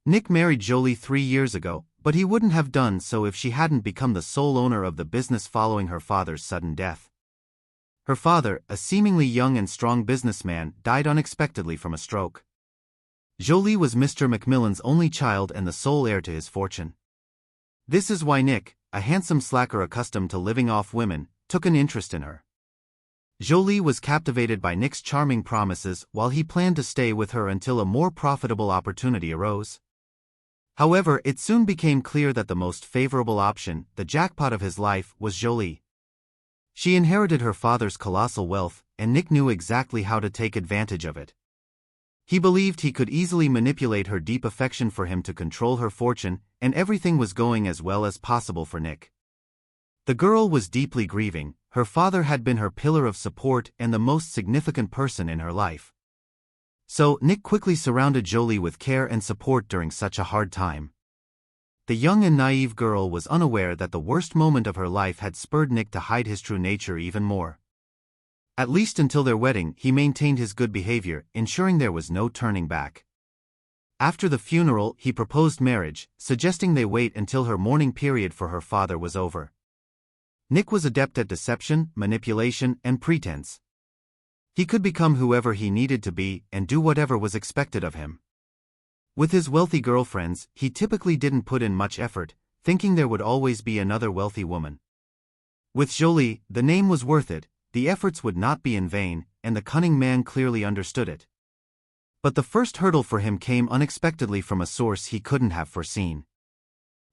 Nick married Jolie 3 years ago, but he wouldn't have done so if she hadn't become the sole owner of the business following her father's sudden death. Her father, a seemingly young and strong businessman, died unexpectedly from a stroke. Jolie was Mr. McMillan's only child and the sole heir to his fortune. This is why Nick, a handsome slacker accustomed to living off women, took an interest in her. Jolie was captivated by Nick's charming promises while he planned to stay with her until a more profitable opportunity arose. However, it soon became clear that the most favorable option, the jackpot of his life, was Jolie. She inherited her father's colossal wealth, and Nick knew exactly how to take advantage of it. He believed he could easily manipulate her deep affection for him to control her fortune, and everything was going as well as possible for Nick. The girl was deeply grieving. Her father had been her pillar of support and the most significant person in her life. So, Nick quickly surrounded Jolie with care and support during such a hard time. The young and naive girl was unaware that the worst moment of her life had spurred Nick to hide his true nature even more. At least until their wedding, he maintained his good behavior, ensuring there was no turning back. After the funeral, he proposed marriage, suggesting they wait until her mourning period for her father was over. Nick was adept at deception, manipulation, and pretense. He could become whoever he needed to be and do whatever was expected of him. With his wealthy girlfriends, he typically didn't put in much effort, thinking there would always be another wealthy woman. With Jolie, the name was worth it, the efforts would not be in vain, and the cunning man clearly understood it. But the first hurdle for him came unexpectedly from a source he couldn't have foreseen.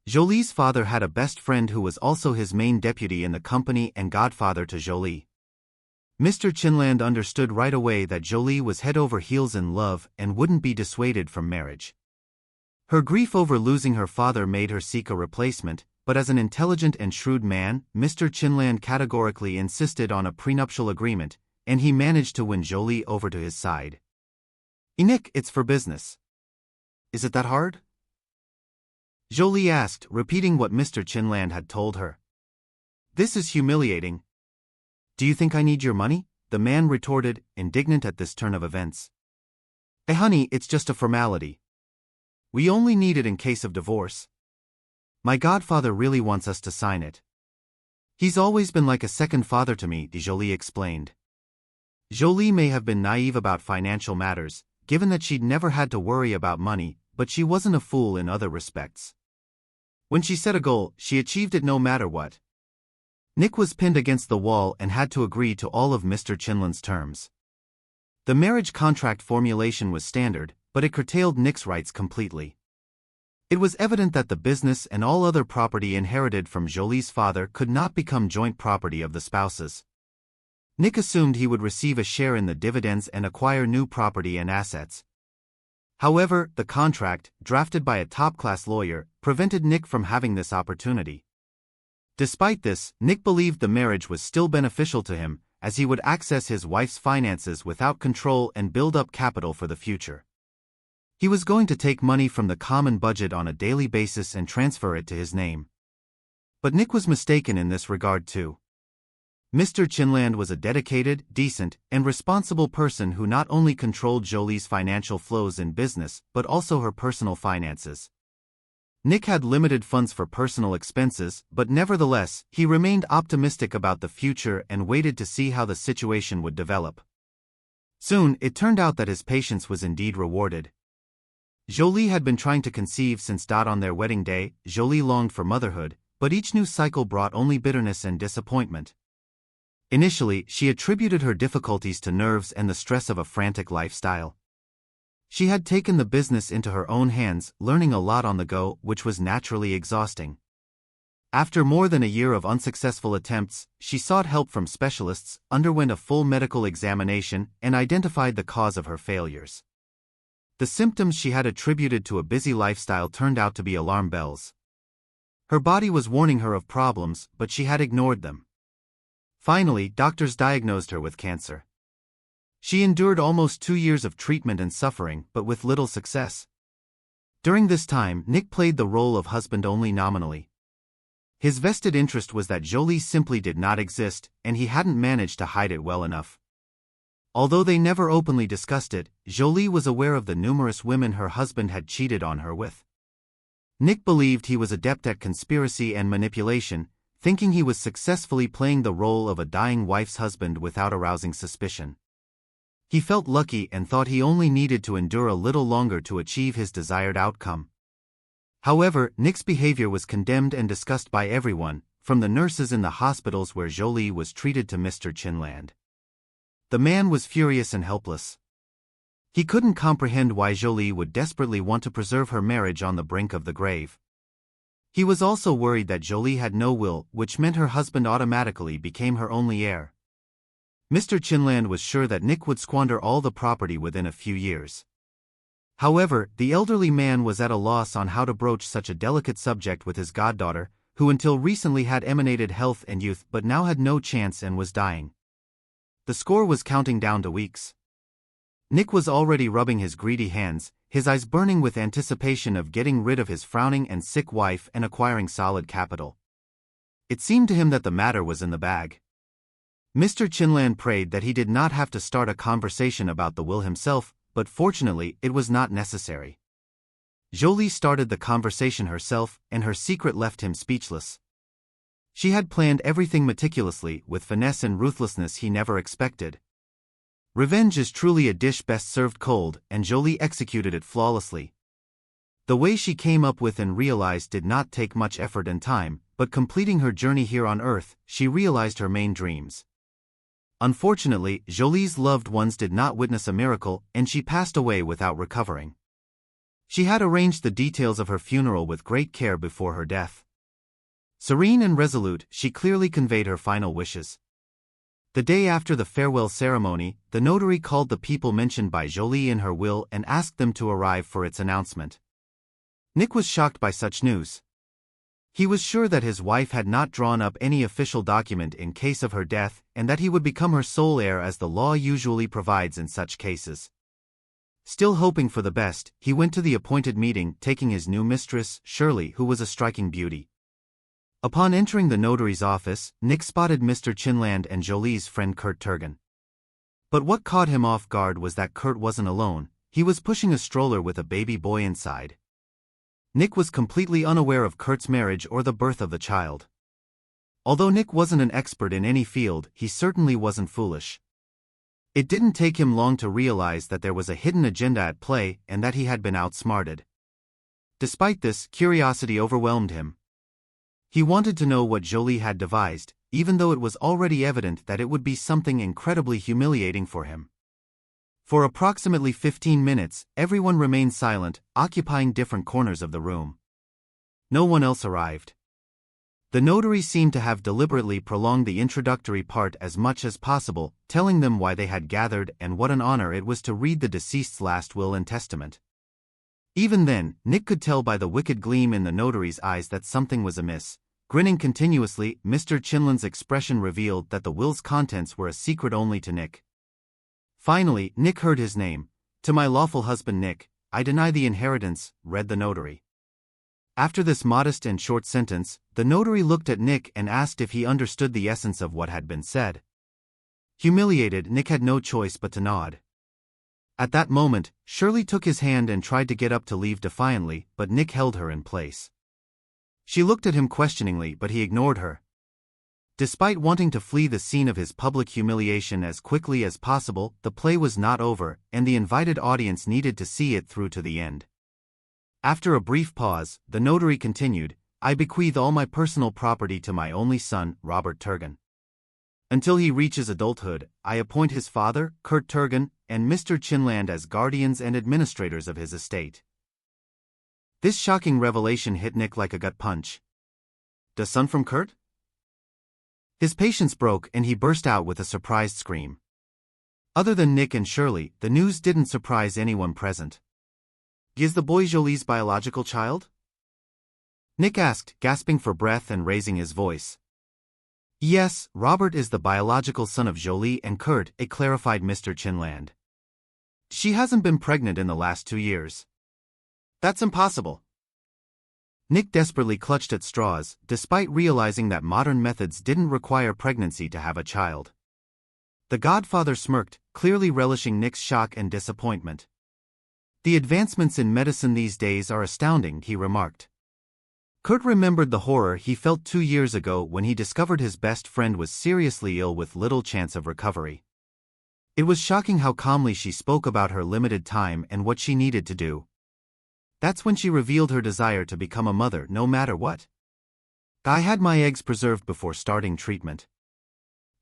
Jolie's father had a best friend who was also his main deputy in the company and godfather to Jolie. Mr. Chinland understood right away that Jolie was head over heels in love and wouldn't be dissuaded from marriage. Her grief over losing her father made her seek a replacement, but as an intelligent and shrewd man, Mr. Chinland categorically insisted on a prenuptial agreement, and he managed to win Jolie over to his side. "Nick, it's for business. Is it that hard?" Jolie asked, repeating what Mr. Chinland had told her. "This is humiliating." "Do you think I need your money?" the man retorted, indignant at this turn of events. "Hey honey, it's just a formality. We only need it in case of divorce. My godfather really wants us to sign it. He's always been like a second father to me," Jolie explained. Jolie may have been naive about financial matters, given that she'd never had to worry about money, but she wasn't a fool in other respects. When she set a goal, she achieved it no matter what. Nick was pinned against the wall and had to agree to all of Mr. Chinland's terms. The marriage contract formulation was standard, but it curtailed Nick's rights completely. It was evident that the business and all other property inherited from Jolie's father could not become joint property of the spouses. Nick assumed he would receive a share in the dividends and acquire new property and assets. However, the contract, drafted by a top-class lawyer, prevented Nick from having this opportunity. Despite this, Nick believed the marriage was still beneficial to him, as he would access his wife's finances without control and build up capital for the future. He was going to take money from the common budget on a daily basis and transfer it to his name. But Nick was mistaken in this regard too. Mr. Chinland was a dedicated, decent, and responsible person who not only controlled Jolie's financial flows in business but also her personal finances. Nick had limited funds for personal expenses, but nevertheless, he remained optimistic about the future and waited to see how the situation would develop. Soon, it turned out that his patience was indeed rewarded. Jolie had been trying to conceive since on their wedding day. Jolie longed for motherhood, but each new cycle brought only bitterness and disappointment. Initially, she attributed her difficulties to nerves and the stress of a frantic lifestyle. She had taken the business into her own hands, learning a lot on the go, which was naturally exhausting. After more than a year of unsuccessful attempts, she sought help from specialists, underwent a full medical examination, and identified the cause of her failures. The symptoms she had attributed to a busy lifestyle turned out to be alarm bells. Her body was warning her of problems, but she had ignored them. Finally, doctors diagnosed her with cancer. She endured almost 2 years of treatment and suffering, but with little success. During this time, Nick played the role of husband only nominally. His vested interest was that Jolie simply did not exist, and he hadn't managed to hide it well enough. Although they never openly discussed it, Jolie was aware of the numerous women her husband had cheated on her with. Nick believed he was adept at conspiracy and manipulation, thinking he was successfully playing the role of a dying wife's husband without arousing suspicion. He felt lucky and thought he only needed to endure a little longer to achieve his desired outcome. However, Nick's behavior was condemned and discussed by everyone, from the nurses in the hospitals where Jolie was treated to Mr. Chinland. The man was furious and helpless. He couldn't comprehend why Jolie would desperately want to preserve her marriage on the brink of the grave. He was also worried that Jolie had no will, which meant her husband automatically became her only heir. Mr. Chinland was sure that Nick would squander all the property within a few years. However, the elderly man was at a loss on how to broach such a delicate subject with his goddaughter, who until recently had emanated health and youth but now had no chance and was dying. The score was counting down to weeks. Nick was already rubbing his greedy hands, his eyes burning with anticipation of getting rid of his frowning and sick wife and acquiring solid capital. It seemed to him that the matter was in the bag. Mr. Chinland prayed that he did not have to start a conversation about the will himself, but fortunately it was not necessary. Jolie started the conversation herself, and her secret left him speechless. She had planned everything meticulously, with finesse and ruthlessness he never expected. Revenge is truly a dish best served cold, and Jolie executed it flawlessly. The way she came up with and realized did not take much effort and time, but completing her journey here on Earth, she realized her main dreams. Unfortunately, Jolie's loved ones did not witness a miracle, and she passed away without recovering. She had arranged the details of her funeral with great care before her death. Serene and resolute, she clearly conveyed her final wishes. The day after the farewell ceremony, the notary called the people mentioned by Jolie in her will and asked them to arrive for its announcement. Nick was shocked by such news. He was sure that his wife had not drawn up any official document in case of her death, and that he would become her sole heir as the law usually provides in such cases. Still hoping for the best, he went to the appointed meeting, taking his new mistress, Shirley, who was a striking beauty. Upon entering the notary's office, Nick spotted Mr. Chinland and Jolie's friend Kurt Turgan. But what caught him off guard was that Kurt wasn't alone, he was pushing a stroller with a baby boy inside. Nick was completely unaware of Kurt's marriage or the birth of the child. Although Nick wasn't an expert in any field, he certainly wasn't foolish. It didn't take him long to realize that there was a hidden agenda at play and that he had been outsmarted. Despite this, curiosity overwhelmed him. He wanted to know what Jolie had devised, even though it was already evident that it would be something incredibly humiliating for him. For approximately 15 minutes, everyone remained silent, occupying different corners of the room. No one else arrived. The notary seemed to have deliberately prolonged the introductory part as much as possible, telling them why they had gathered and what an honor it was to read the deceased's last will and testament. Even then, Nick could tell by the wicked gleam in the notary's eyes that something was amiss. Grinning continuously, Mr. Chinland's expression revealed that the will's contents were a secret only to Nick. Finally, Nick heard his name. "To my lawful husband Nick, I deny the inheritance," read the notary. After this modest and short sentence, the notary looked at Nick and asked if he understood the essence of what had been said. Humiliated, Nick had no choice but to nod. At that moment, Shirley took his hand and tried to get up to leave defiantly, but Nick held her in place. She looked at him questioningly, but he ignored her. Despite wanting to flee the scene of his public humiliation as quickly as possible, the play was not over, and the invited audience needed to see it through to the end. After a brief pause, the notary continued, "I bequeath all my personal property to my only son, Robert Turgan. Until he reaches adulthood, I appoint his father, Kurt Turgan, and Mr. Chinland as guardians and administrators of his estate." This shocking revelation hit Nick like a gut punch. "The son from Kurt?" His patience broke and he burst out with a surprised scream. Other than Nick and Shirley, the news didn't surprise anyone present. "Is the boy Jolie's biological child?" Nick asked, gasping for breath and raising his voice. "Yes, Robert is the biological son of Jolie and Kurt," it clarified Mr. Chinland. "She hasn't been pregnant in the last 2 years." "That's impossible." Nick desperately clutched at straws, despite realizing that modern methods didn't require pregnancy to have a child. The godfather smirked, clearly relishing Nick's shock and disappointment. The advancements in medicine these days are astounding, he remarked. Kurt remembered the horror he felt 2 years ago when he discovered his best friend was seriously ill with little chance of recovery. It was shocking how calmly she spoke about her limited time and what she needed to do. That's when she revealed her desire to become a mother no matter what. I had my eggs preserved before starting treatment.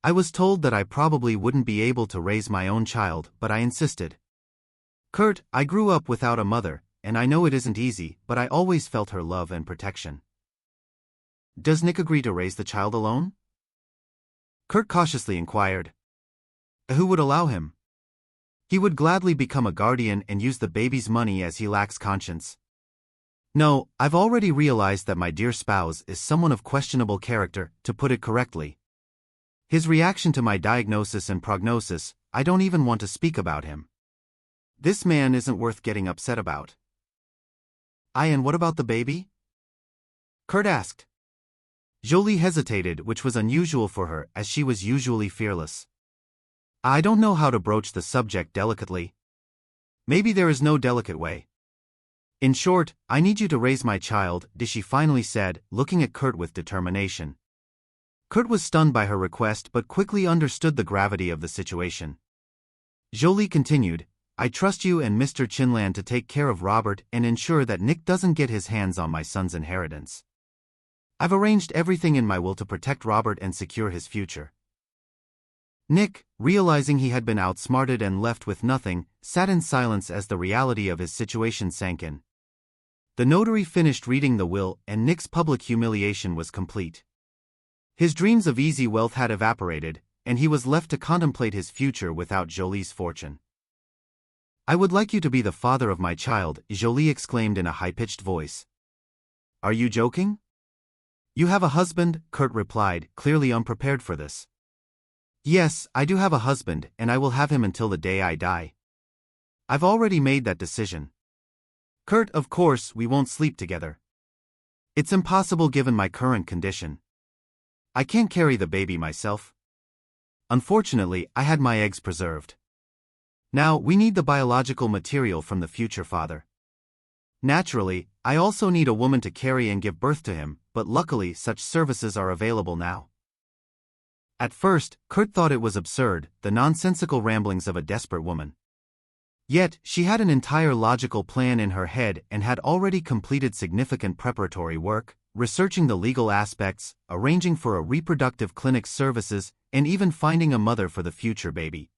I was told that I probably wouldn't be able to raise my own child, but I insisted. Kurt, I grew up without a mother, and I know it isn't easy, but I always felt her love and protection. Does Nick agree to raise the child alone? Kurt cautiously inquired. Who would allow him? He would gladly become a guardian and use the baby's money as he lacks conscience. No, I've already realized that my dear spouse is someone of questionable character, to put it correctly. His reaction to my diagnosis and prognosis, I don't even want to speak about him. This man isn't worth getting upset about. And what about the baby? Kurt asked. Jolie hesitated, which was unusual for her, as she was usually fearless. I don't know how to broach the subject delicately. Maybe there is no delicate way. In short, I need you to raise my child, she finally said, looking at Kurt with determination. Kurt was stunned by her request but quickly understood the gravity of the situation. Jolie continued, I trust you and Mr. Chinland to take care of Robert and ensure that Nick doesn't get his hands on my son's inheritance. I've arranged everything in my will to protect Robert and secure his future. Nick, realizing he had been outsmarted and left with nothing, sat in silence as the reality of his situation sank in. The notary finished reading the will and Nick's public humiliation was complete. His dreams of easy wealth had evaporated, and he was left to contemplate his future without Jolie's fortune. I would like you to be the father of my child, Jolie exclaimed in a high-pitched voice. Are you joking? You have a husband, Kurt replied, clearly unprepared for this. Yes, I do have a husband, and I will have him until the day I die. I've already made that decision. Kurt, of course, we won't sleep together. It's impossible given my current condition. I can't carry the baby myself. Unfortunately, I had my eggs preserved. Now, we need the biological material from the future father. Naturally, I also need a woman to carry and give birth to him, but luckily such services are available now. At first, Kurt thought it was absurd, the nonsensical ramblings of a desperate woman. Yet, she had an entire logical plan in her head and had already completed significant preparatory work, researching the legal aspects, arranging for a reproductive clinic's services, and even finding a mother for the future baby.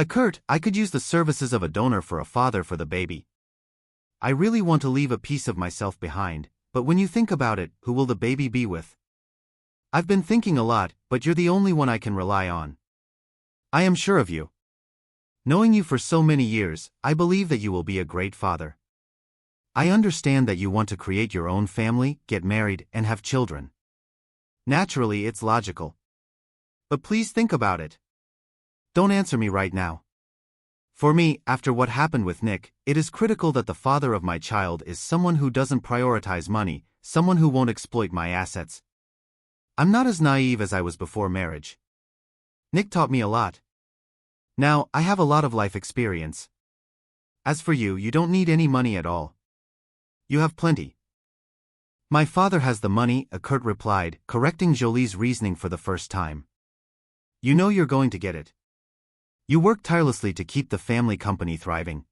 Kurt, I could use the services of a donor for a father for the baby. I really want to leave a piece of myself behind, but when you think about it, who will the baby be with? I've been thinking a lot, but you're the only one I can rely on. I am sure of you. Knowing you for so many years, I believe that you will be a great father. I understand that you want to create your own family, get married, and have children. Naturally, it's logical. But please think about it. Don't answer me right now. For me, after what happened with Nick, it is critical that the father of my child is someone who doesn't prioritize money, someone who won't exploit my assets. I'm not as naive as I was before marriage. Nick taught me a lot. Now, I have a lot of life experience. As for you, you don't need any money at all. You have plenty. My father has the money, Kurt replied, correcting Jolie's reasoning for the first time. You know you're going to get it. You work tirelessly to keep the family company thriving.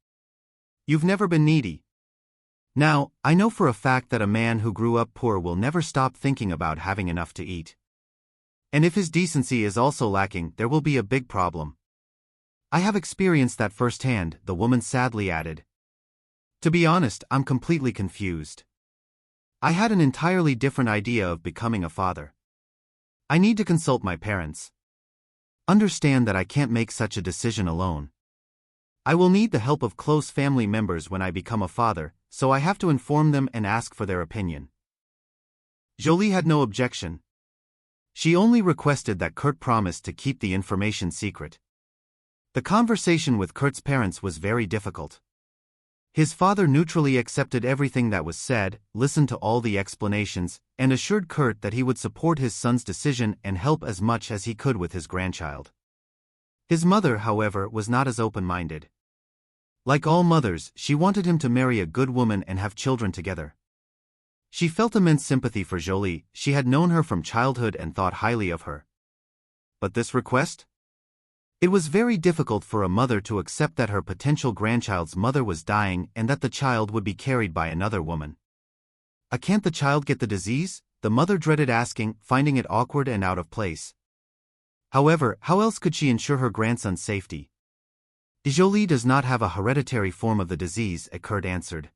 You've never been needy. Now, I know for a fact that a man who grew up poor will never stop thinking about having enough to eat. And if his decency is also lacking, there will be a big problem. I have experienced that firsthand, the woman sadly added. To be honest, I'm completely confused. I had an entirely different idea of becoming a father. I need to consult my parents. Understand that I can't make such a decision alone. I will need the help of close family members when I become a father, so I have to inform them and ask for their opinion. Jolie had no objection. She only requested that Kurt promise to keep the information secret. The conversation with Kurt's parents was very difficult. His father neutrally accepted everything that was said, listened to all the explanations, and assured Kurt that he would support his son's decision and help as much as he could with his grandchild. His mother, however, was not as open-minded. Like all mothers, she wanted him to marry a good woman and have children together. She felt immense sympathy for Jolie. She had known her from childhood and thought highly of her. But this request? It was very difficult for a mother to accept that her potential grandchild's mother was dying and that the child would be carried by another woman. Can't the child get the disease? The mother dreaded asking, finding it awkward and out of place. However, how else could she ensure her grandson's safety? Jolie does not have a hereditary form of the disease, Kurt answered.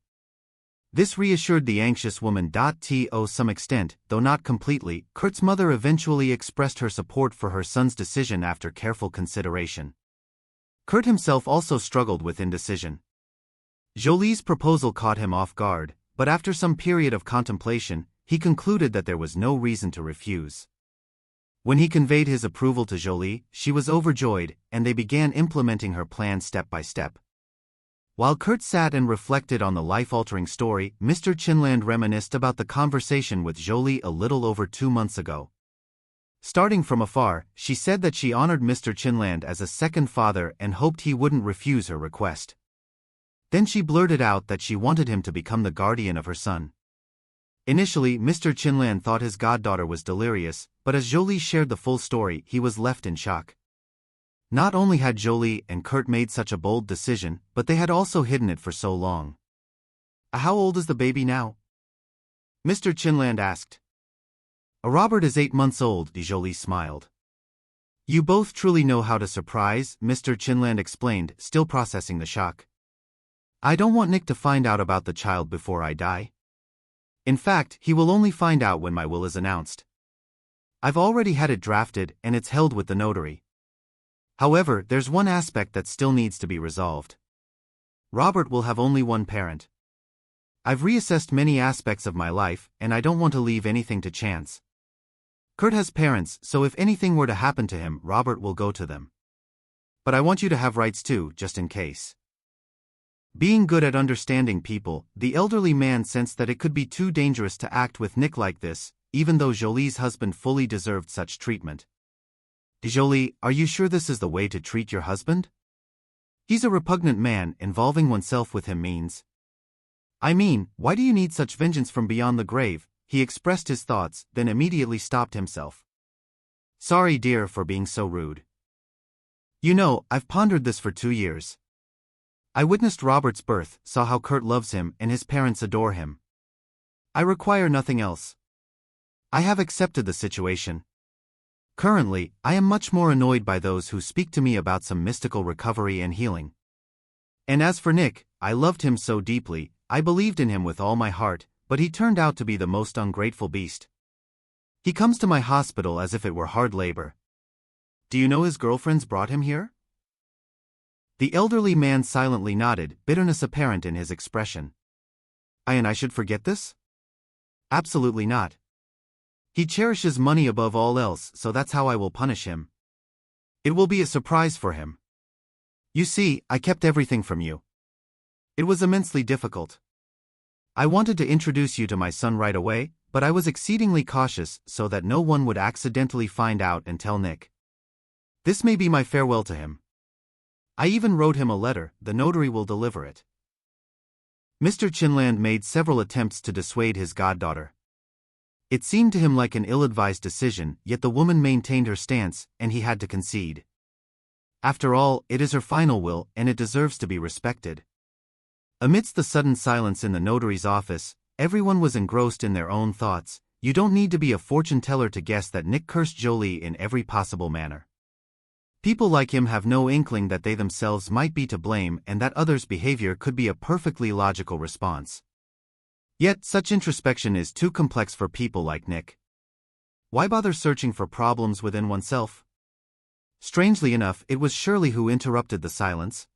This reassured the anxious woman. To some extent, though not completely, Kurt's mother eventually expressed her support for her son's decision after careful consideration. Kurt himself also struggled with indecision. Jolie's proposal caught him off guard, but after some period of contemplation, he concluded that there was no reason to refuse. When he conveyed his approval to Jolie, she was overjoyed, and they began implementing her plan step by step. While Kurt sat and reflected on the life-altering story, Mr. Chinland reminisced about the conversation with Jolie a little over 2 months ago. Starting from afar, she said that she honored Mr. Chinland as a second father and hoped he wouldn't refuse her request. Then she blurted out that she wanted him to become the guardian of her son. Initially, Mr. Chinland thought his goddaughter was delirious, but as Jolie shared the full story, he was left in shock. Not only had Jolie and Kurt made such a bold decision, but they had also hidden it for so long. How old is the baby now? Mr. Chinland asked. Robert is 8 months old, Jolie smiled. You both truly know how to surprise, Mr. Chinland explained, still processing the shock. I don't want Nick to find out about the child before I die. In fact, he will only find out when my will is announced. I've already had it drafted, and it's held with the notary. However, there's one aspect that still needs to be resolved. Robert will have only one parent. I've reassessed many aspects of my life, and I don't want to leave anything to chance. Kurt has parents, so if anything were to happen to him, Robert will go to them. But I want you to have rights too, just in case. Being good at understanding people, the elderly man sensed that it could be too dangerous to act with Nick like this, even though Jolie's husband fully deserved such treatment. Jolie, are you sure this is the way to treat your husband? He's a repugnant man, involving oneself with him means. I mean, why do you need such vengeance from beyond the grave? He expressed his thoughts, then immediately stopped himself. Sorry, dear, for being so rude. You know, I've pondered this for 2 years. I witnessed Robert's birth, saw how Kurt loves him and his parents adore him. I require nothing else. I have accepted the situation. Currently, I am much more annoyed by those who speak to me about some mystical recovery and healing. And as for Nick, I loved him so deeply, I believed in him with all my heart, but he turned out to be the most ungrateful beast. He comes to my hospital as if it were hard labor. Do you know his girlfriends brought him here? The elderly man silently nodded, bitterness apparent in his expression. And I should forget this? Absolutely not. He cherishes money above all else, so that's how I will punish him. It will be a surprise for him. You see, I kept everything from you. It was immensely difficult. I wanted to introduce you to my son right away, but I was exceedingly cautious so that no one would accidentally find out and tell Nick. This may be my farewell to him. I even wrote him a letter, the notary will deliver it. Mr. Chinland made several attempts to dissuade his goddaughter. It seemed to him like an ill-advised decision, yet the woman maintained her stance, and he had to concede. After all, it is her final will, and it deserves to be respected. Amidst the sudden silence in the notary's office, everyone was engrossed in their own thoughts. You don't need to be a fortune-teller to guess that Nick cursed Jolie in every possible manner. People like him have no inkling that they themselves might be to blame and that others' behavior could be a perfectly logical response. Yet, such introspection is too complex for people like Nick. Why bother searching for problems within oneself? Strangely enough, it was Shirley who interrupted the silence.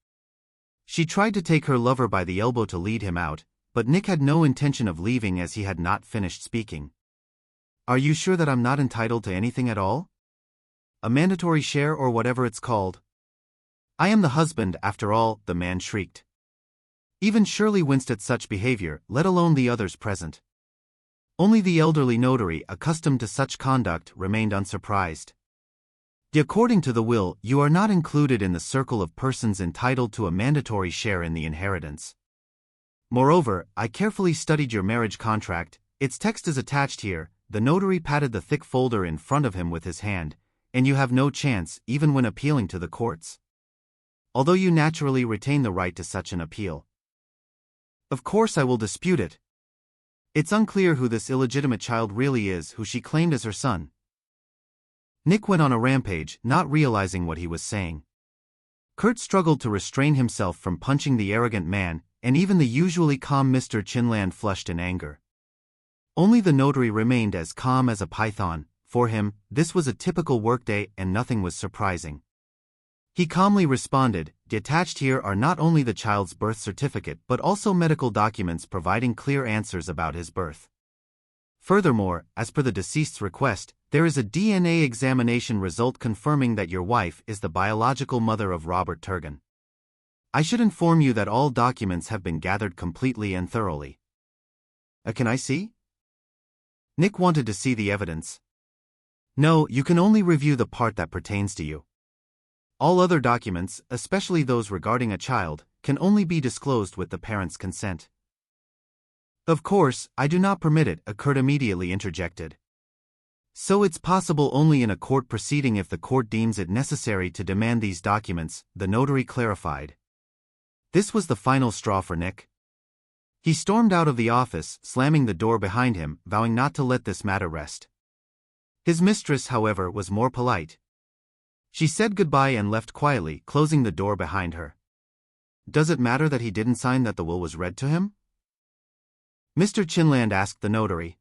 She tried to take her lover by the elbow to lead him out, but Nick had no intention of leaving as he had not finished speaking. Are you sure that I'm not entitled to anything at all? A mandatory share or whatever it's called? I am the husband, after all, the man shrieked. Even Shirley winced at such behavior, let alone the others present. Only the elderly notary, accustomed to such conduct, remained unsurprised. According to the will, you are not included in the circle of persons entitled to a mandatory share in the inheritance. Moreover, I carefully studied your marriage contract, its text is attached here. The notary patted the thick folder in front of him with his hand, and you have no chance, even when appealing to the courts. Although you naturally retain the right to such an appeal. Of course I will dispute it. It's unclear who this illegitimate child really is who she claimed as her son. Nick went on a rampage, not realizing what he was saying. Kurt struggled to restrain himself from punching the arrogant man, and even the usually calm Mr. Chinland flushed in anger. Only the notary remained as calm as a python. For him, this was a typical workday and nothing was surprising. He calmly responded, "The attached here are not only the child's birth certificate but also medical documents providing clear answers about his birth. Furthermore, as per the deceased's request, there is a DNA examination result confirming that your wife is the biological mother of Robert Turgan. I should inform you that all documents have been gathered completely and thoroughly." Can I see? Nick wanted to see the evidence. No, you can only review the part that pertains to you. All other documents, especially those regarding a child, can only be disclosed with the parent's consent. Of course, I do not permit it, Kurt immediately interjected. So it's possible only in a court proceeding if the court deems it necessary to demand these documents, the notary clarified. This was the final straw for Nick. He stormed out of the office, slamming the door behind him, vowing not to let this matter rest. His mistress, however, was more polite. She said goodbye and left quietly, closing the door behind her. Does it matter that he didn't sign that the will was read to him? Mr. Chinland asked the notary.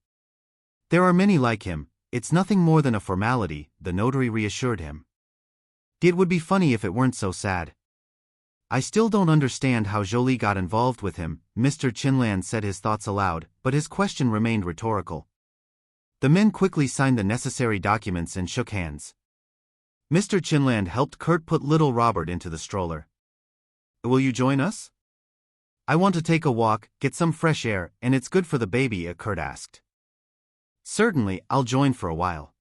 There are many like him, it's nothing more than a formality, the notary reassured him. It would be funny if it weren't so sad. I still don't understand how Jolie got involved with him, Mr. Chinland said his thoughts aloud, but his question remained rhetorical. The men quickly signed the necessary documents and shook hands. Mr. Chinland helped Kurt put little Robert into the stroller. Will you join us? I want to take a walk, get some fresh air, and it's good for the baby, Kurt asked. Certainly, I'll join for a while.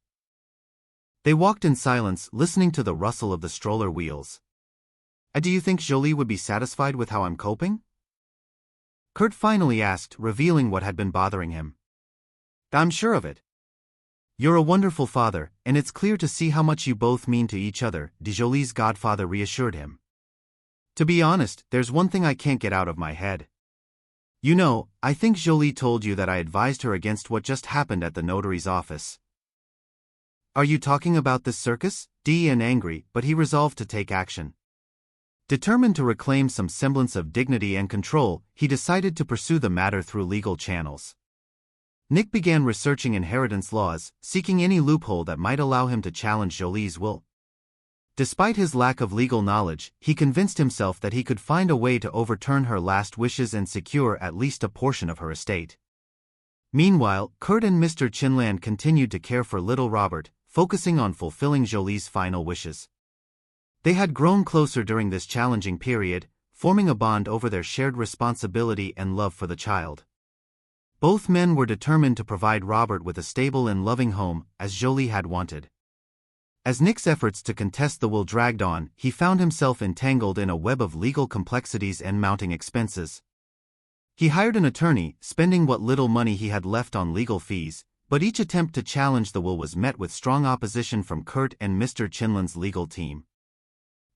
They walked in silence, listening to the rustle of the stroller wheels. Do you think Jolie would be satisfied with how I'm coping? Kurt finally asked, revealing what had been bothering him. I'm sure of it. You're a wonderful father, and it's clear to see how much you both mean to each other, Jolie's godfather reassured him. To be honest, there's one thing I can't get out of my head. You know, I think Jolie told you that I advised her against what just happened at the notary's office. Are you talking about this circus? And angry, but he resolved to take action. Determined to reclaim some semblance of dignity and control, he decided to pursue the matter through legal channels. Nick began researching inheritance laws, seeking any loophole that might allow him to challenge Jolie's will. Despite his lack of legal knowledge, he convinced himself that he could find a way to overturn her last wishes and secure at least a portion of her estate. Meanwhile, Kurt and Mr. Chinland continued to care for little Robert, focusing on fulfilling Jolie's final wishes. They had grown closer during this challenging period, forming a bond over their shared responsibility and love for the child. Both men were determined to provide Robert with a stable and loving home, as Jolie had wanted. As Nick's efforts to contest the will dragged on, he found himself entangled in a web of legal complexities and mounting expenses. He hired an attorney, spending what little money he had left on legal fees, but each attempt to challenge the will was met with strong opposition from Kurt and Mr. Chinland's legal team.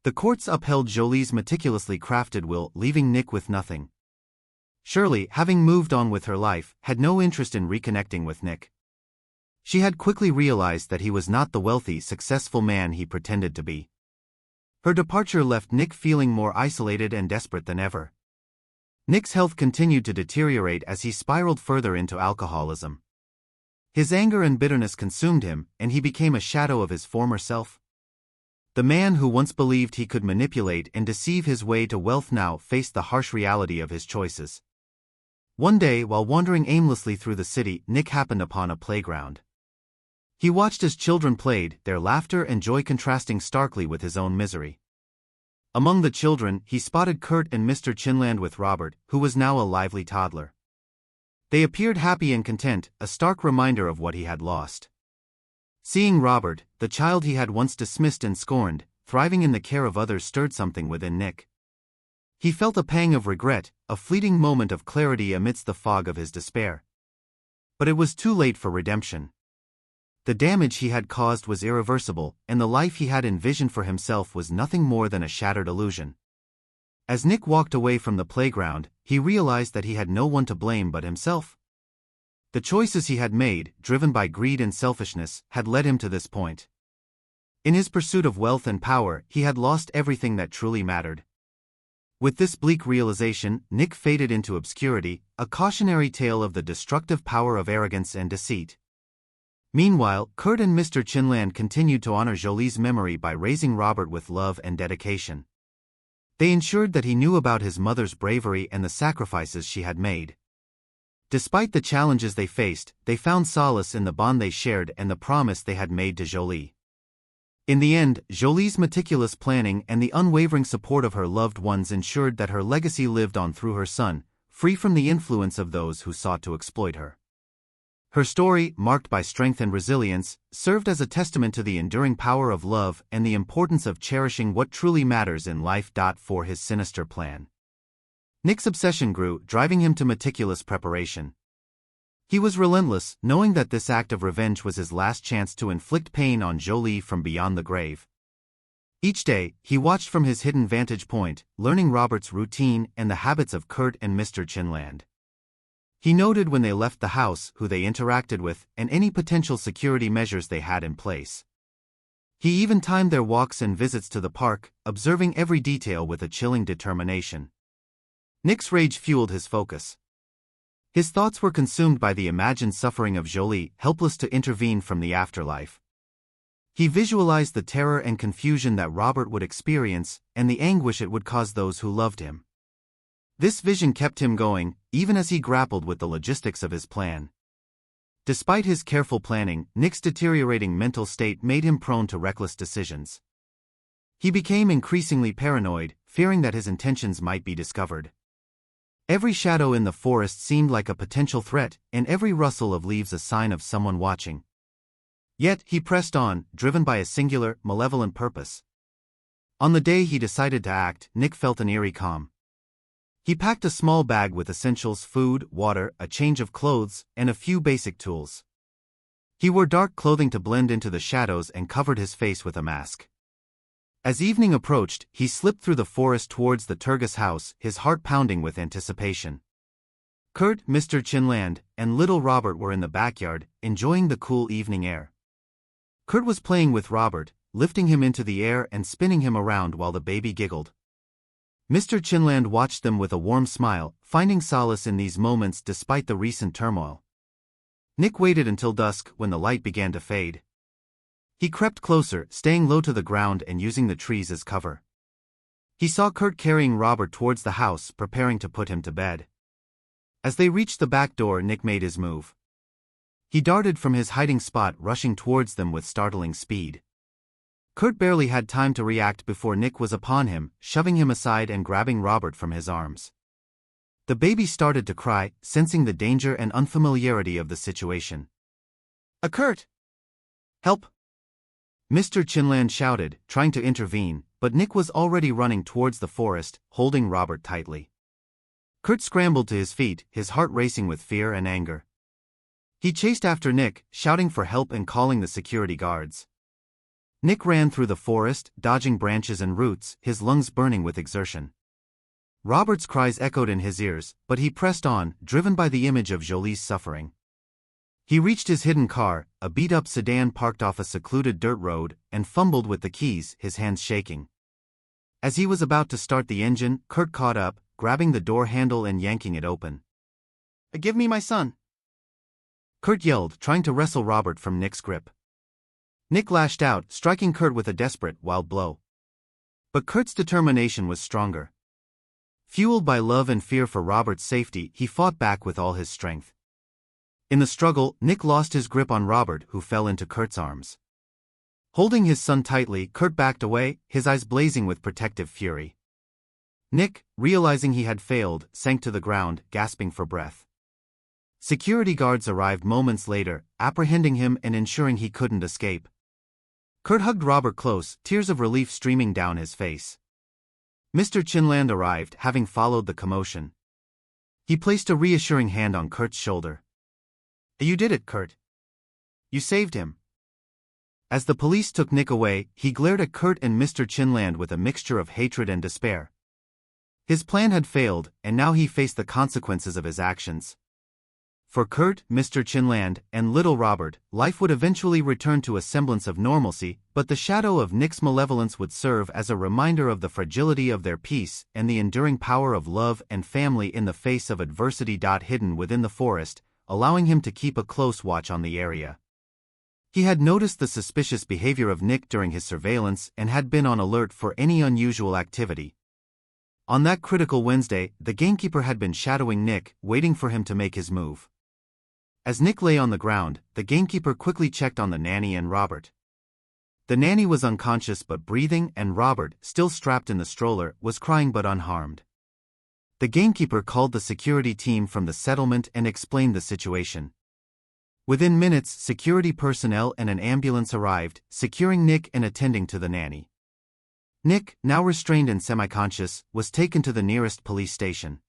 The courts upheld Jolie's meticulously crafted will, leaving Nick with nothing. Shirley, having moved on with her life, had no interest in reconnecting with Nick. She had quickly realized that he was not the wealthy, successful man he pretended to be. Her departure left Nick feeling more isolated and desperate than ever. Nick's health continued to deteriorate as he spiraled further into alcoholism. His anger and bitterness consumed him, and he became a shadow of his former self. The man who once believed he could manipulate and deceive his way to wealth now faced the harsh reality of his choices. One day, while wandering aimlessly through the city, Nick happened upon a playground. He watched as children played, their laughter and joy contrasting starkly with his own misery. Among the children, he spotted Kurt and Mr. Chinland with Robert, who was now a lively toddler. They appeared happy and content, a stark reminder of what he had lost. Seeing Robert, the child he had once dismissed and scorned, thriving in the care of others stirred something within Nick. He felt a pang of regret, a fleeting moment of clarity amidst the fog of his despair. But it was too late for redemption. The damage he had caused was irreversible, and the life he had envisioned for himself was nothing more than a shattered illusion. As Nick walked away from the playground, he realized that he had no one to blame but himself. The choices he had made, driven by greed and selfishness, had led him to this point. In his pursuit of wealth and power, he had lost everything that truly mattered. With this bleak realization, Nick faded into obscurity, a cautionary tale of the destructive power of arrogance and deceit. Meanwhile, Kurt and Mr. Chinland continued to honor Jolie's memory by raising Robert with love and dedication. They ensured that he knew about his mother's bravery and the sacrifices she had made. Despite the challenges they faced, they found solace in the bond they shared and the promise they had made to Jolie. In the end, Jolie's meticulous planning and the unwavering support of her loved ones ensured that her legacy lived on through her son, free from the influence of those who sought to exploit her. Her story, marked by strength and resilience, served as a testament to the enduring power of love and the importance of cherishing what truly matters in life. For his sinister plan, Nick's obsession grew, driving him to meticulous preparation. He was relentless, knowing that this act of revenge was his last chance to inflict pain on Jolie from beyond the grave. Each day, he watched from his hidden vantage point, learning Robert's routine and the habits of Kurt and Mr. Chinland. He noted when they left the house, who they interacted with, and any potential security measures they had in place. He even timed their walks and visits to the park, observing every detail with a chilling determination. Nick's rage fueled his focus. His thoughts were consumed by the imagined suffering of Jolie, helpless to intervene from the afterlife. He visualized the terror and confusion that Robert would experience, and the anguish it would cause those who loved him. This vision kept him going, even as he grappled with the logistics of his plan. Despite his careful planning, Nick's deteriorating mental state made him prone to reckless decisions. He became increasingly paranoid, fearing that his intentions might be discovered. Every shadow in the forest seemed like a potential threat, and every rustle of leaves a sign of someone watching. Yet, he pressed on, driven by a singular, malevolent purpose. On the day he decided to act, Nick felt an eerie calm. He packed a small bag with essentials: food, water, a change of clothes, and a few basic tools. He wore dark clothing to blend into the shadows and covered his face with a mask. As evening approached, he slipped through the forest towards the Turgis house, his heart pounding with anticipation. Kurt, Mr. Chinland, and little Robert were in the backyard, enjoying the cool evening air. Kurt was playing with Robert, lifting him into the air and spinning him around while the baby giggled. Mr. Chinland watched them with a warm smile, finding solace in these moments despite the recent turmoil. Nick waited until dusk, when the light began to fade. He crept closer, staying low to the ground and using the trees as cover. He saw Kurt carrying Robert towards the house, preparing to put him to bed. As they reached the back door, Nick made his move. He darted from his hiding spot, rushing towards them with startling speed. Kurt barely had time to react before Nick was upon him, shoving him aside and grabbing Robert from his arms. The baby started to cry, sensing the danger and unfamiliarity of the situation. Kurt! Help! Mr. Chinland shouted, trying to intervene, but Nick was already running towards the forest, holding Robert tightly. Kurt scrambled to his feet, his heart racing with fear and anger. He chased after Nick, shouting for help and calling the security guards. Nick ran through the forest, dodging branches and roots, his lungs burning with exertion. Robert's cries echoed in his ears, but he pressed on, driven by the image of Jolie's suffering. He reached his hidden car, a beat-up sedan parked off a secluded dirt road, and fumbled with the keys, his hands shaking. As he was about to start the engine, Kurt caught up, grabbing the door handle and yanking it open. Give me my son! Kurt yelled, trying to wrestle Robert from Nick's grip. Nick lashed out, striking Kurt with a desperate, wild blow. But Kurt's determination was stronger. Fueled by love and fear for Robert's safety, he fought back with all his strength. In the struggle, Nick lost his grip on Robert, who fell into Kurt's arms. Holding his son tightly, Kurt backed away, his eyes blazing with protective fury. Nick, realizing he had failed, sank to the ground, gasping for breath. Security guards arrived moments later, apprehending him and ensuring he couldn't escape. Kurt hugged Robert close, tears of relief streaming down his face. Mr. Chinland arrived, having followed the commotion. He placed a reassuring hand on Kurt's shoulder. "You did it, Kurt. You saved him." As the police took Nick away, he glared at Kurt and Mr. Chinland with a mixture of hatred and despair. His plan had failed, and now he faced the consequences of his actions. For Kurt, Mr. Chinland, and little Robert, life would eventually return to a semblance of normalcy, but the shadow of Nick's malevolence would serve as a reminder of the fragility of their peace and the enduring power of love and family in the face of adversity. Hidden within the forest, allowing him to keep a close watch on the area. He had noticed the suspicious behavior of Nick during his surveillance and had been on alert for any unusual activity. On that critical Wednesday, the gamekeeper had been shadowing Nick, waiting for him to make his move. As Nick lay on the ground, the gamekeeper quickly checked on the nanny and Robert. The nanny was unconscious but breathing, and Robert, still strapped in the stroller, was crying but unharmed. The gamekeeper called the security team from the settlement and explained the situation. Within minutes, security personnel and an ambulance arrived, securing Nick and attending to the nanny. Nick, now restrained and semi-conscious, was taken to the nearest police station.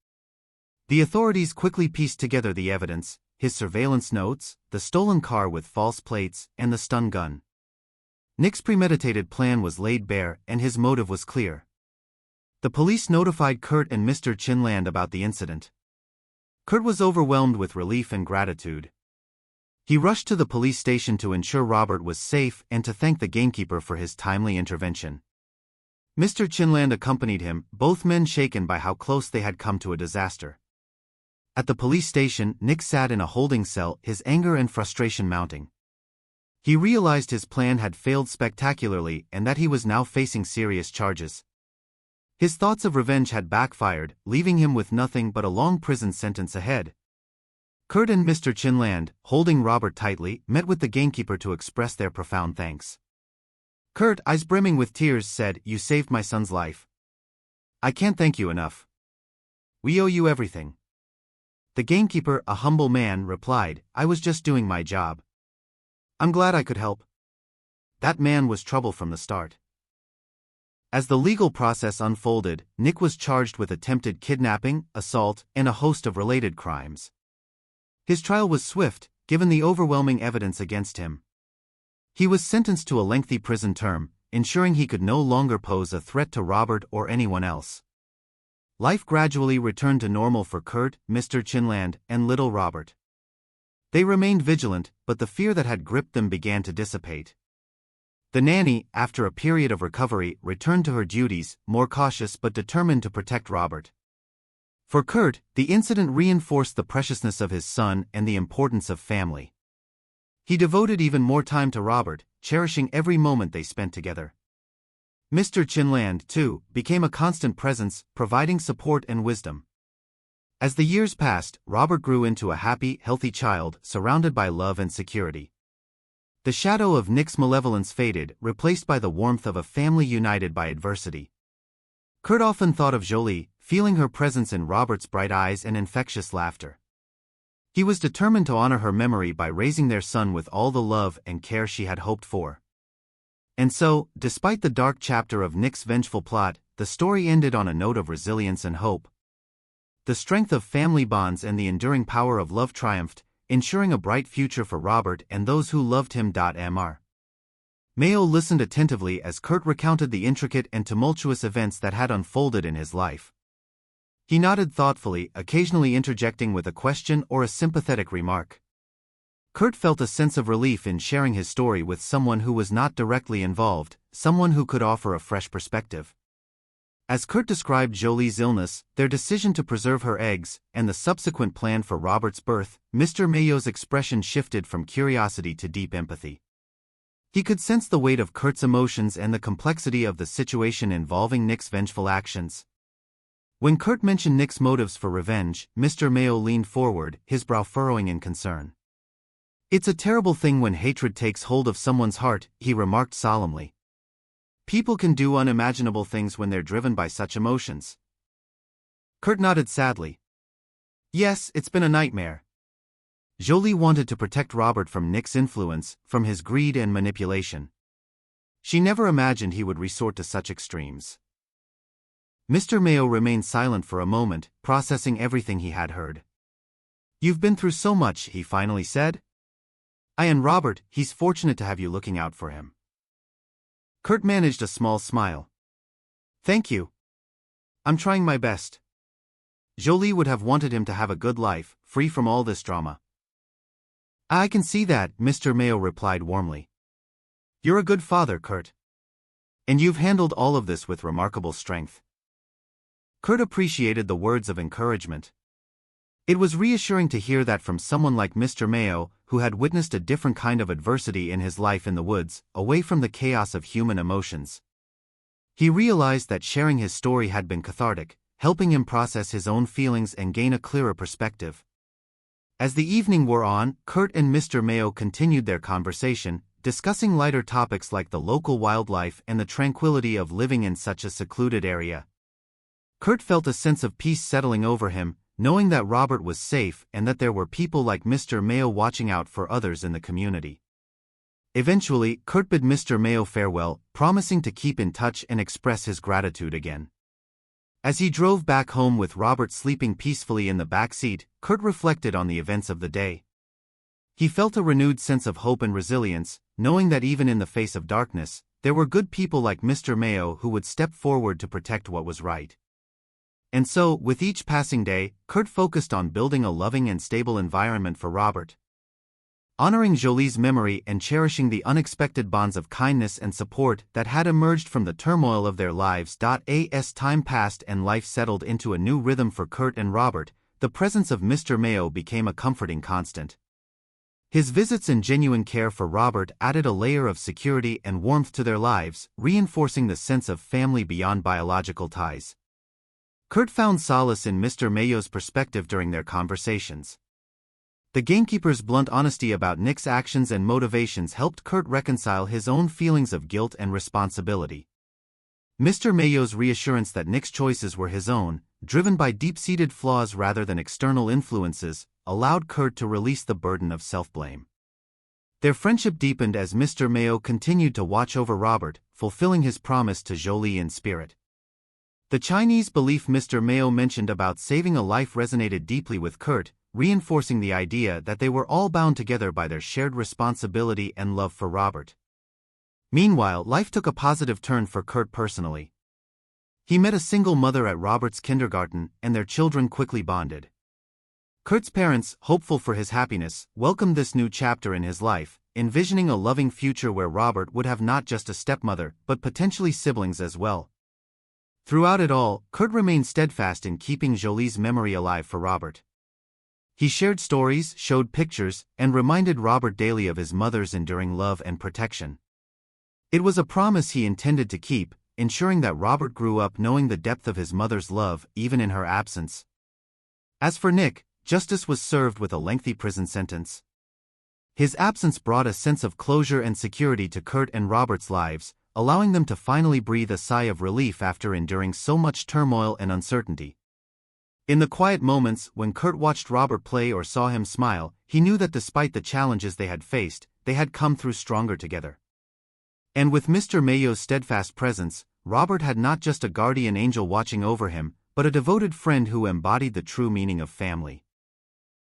The authorities quickly pieced together the evidence: his surveillance notes, the stolen car with false plates, and the stun gun. Nick's premeditated plan was laid bare, and his motive was clear. The police notified Kurt and Mr. Chinland about the incident. Kurt was overwhelmed with relief and gratitude. He rushed to the police station to ensure Robert was safe and to thank the gamekeeper for his timely intervention. Mr. Chinland accompanied him, both men shaken by how close they had come to a disaster. At the police station, Nick sat in a holding cell, his anger and frustration mounting. He realized his plan had failed spectacularly and that he was now facing serious charges. His thoughts of revenge had backfired, leaving him with nothing but a long prison sentence ahead. Kurt and Mr. Chinland, holding Robert tightly, met with the gamekeeper to express their profound thanks. Kurt, eyes brimming with tears, said, "You saved my son's life. I can't thank you enough. We owe you everything." The gamekeeper, a humble man, replied, "I was just doing my job. I'm glad I could help." That man was trouble from the start. As the legal process unfolded, Nick was charged with attempted kidnapping, assault, and a host of related crimes. His trial was swift, given the overwhelming evidence against him. He was sentenced to a lengthy prison term, ensuring he could no longer pose a threat to Robert or anyone else. Life gradually returned to normal for Kurt, Mr. Chinland, and little Robert. They remained vigilant, but the fear that had gripped them began to dissipate. The nanny, after a period of recovery, returned to her duties, more cautious but determined to protect Robert. For Kurt, the incident reinforced the preciousness of his son and the importance of family. He devoted even more time to Robert, cherishing every moment they spent together. Mr. Chinland, too, became a constant presence, providing support and wisdom. As the years passed, Robert grew into a happy, healthy child, surrounded by love and security. The shadow of Nick's malevolence faded, replaced by the warmth of a family united by adversity. Kurt often thought of Jolie, feeling her presence in Robert's bright eyes and infectious laughter. He was determined to honor her memory by raising their son with all the love and care she had hoped for. And so, despite the dark chapter of Nick's vengeful plot, the story ended on a note of resilience and hope. The strength of family bonds and the enduring power of love triumphed, ensuring a bright future for Robert and those who loved him. Mr. Mayo listened attentively as Kurt recounted the intricate and tumultuous events that had unfolded in his life. He nodded thoughtfully, occasionally interjecting with a question or a sympathetic remark. Kurt felt a sense of relief in sharing his story with someone who was not directly involved, someone who could offer a fresh perspective. As Kurt described Jolie's illness, their decision to preserve her eggs, and the subsequent plan for Robert's birth, Mr. Mayo's expression shifted from curiosity to deep empathy. He could sense the weight of Kurt's emotions and the complexity of the situation involving Nick's vengeful actions. When Kurt mentioned Nick's motives for revenge, Mr. Mayo leaned forward, his brow furrowing in concern. "It's a terrible thing when hatred takes hold of someone's heart," he remarked solemnly. "People can do unimaginable things when they're driven by such emotions." Kurt nodded sadly. "Yes, it's been a nightmare. Jolie wanted to protect Robert from Nick's influence, from his greed and manipulation. She never imagined he would resort to such extremes. Mr. Mayo remained silent for a moment, processing everything he had heard. "You've been through so much," he finally said. "And Robert, he's fortunate to have you looking out for him." Kurt managed a small smile. "Thank you. I'm trying my best." Jolie would have wanted him to have a good life, free from all this drama. "I can see that," Mr. Mayo replied warmly. "You're a good father, Kurt. And you've handled all of this with remarkable strength." Kurt appreciated the words of encouragement. It was reassuring to hear that from someone like Mr. Mayo, who had witnessed a different kind of adversity in his life in the woods, away from the chaos of human emotions. He realized that sharing his story had been cathartic, helping him process his own feelings and gain a clearer perspective. As the evening wore on, Kurt and Mr. Mayo continued their conversation, discussing lighter topics like the local wildlife and the tranquility of living in such a secluded area. Kurt felt a sense of peace settling over him, knowing that Robert was safe and that there were people like Mr. Mayo watching out for others in the community. Eventually, Kurt bid Mr. Mayo farewell, promising to keep in touch and express his gratitude again. As he drove back home with Robert sleeping peacefully in the back seat, Kurt reflected on the events of the day. He felt a renewed sense of hope and resilience, knowing that even in the face of darkness, there were good people like Mr. Mayo who would step forward to protect what was right. And so, with each passing day, Kurt focused on building a loving and stable environment for Robert. Honoring Jolie's memory and cherishing the unexpected bonds of kindness and support that had emerged from the turmoil of their lives. As time passed and life settled into a new rhythm for Kurt and Robert, the presence of Mr. Mayo became a comforting constant. His visits and genuine care for Robert added a layer of security and warmth to their lives, reinforcing the sense of family beyond biological ties. Kurt found solace in Mr. Mayo's perspective during their conversations. The gamekeeper's blunt honesty about Nick's actions and motivations helped Kurt reconcile his own feelings of guilt and responsibility. Mr. Mayo's reassurance that Nick's choices were his own, driven by deep-seated flaws rather than external influences, allowed Kurt to release the burden of self-blame. Their friendship deepened as Mr. Mayo continued to watch over Robert, fulfilling his promise to Jolie in spirit. The Chinese belief Mr. Mayo mentioned about saving a life resonated deeply with Kurt, reinforcing the idea that they were all bound together by their shared responsibility and love for Robert. Meanwhile, life took a positive turn for Kurt personally. He met a single mother at Robert's kindergarten, and their children quickly bonded. Kurt's parents, hopeful for his happiness, welcomed this new chapter in his life, envisioning a loving future where Robert would have not just a stepmother, but potentially siblings as well. Throughout it all, Kurt remained steadfast in keeping Jolie's memory alive for Robert. He shared stories, showed pictures, and reminded Robert daily of his mother's enduring love and protection. It was a promise he intended to keep, ensuring that Robert grew up knowing the depth of his mother's love, even in her absence. As for Nick, justice was served with a lengthy prison sentence. His absence brought a sense of closure and security to Kurt and Robert's lives, allowing them to finally breathe a sigh of relief after enduring so much turmoil and uncertainty. In the quiet moments when Kurt watched Robert play or saw him smile, he knew that despite the challenges they had faced, they had come through stronger together. And with Mr. Mayo's steadfast presence, Robert had not just a guardian angel watching over him, but a devoted friend who embodied the true meaning of family.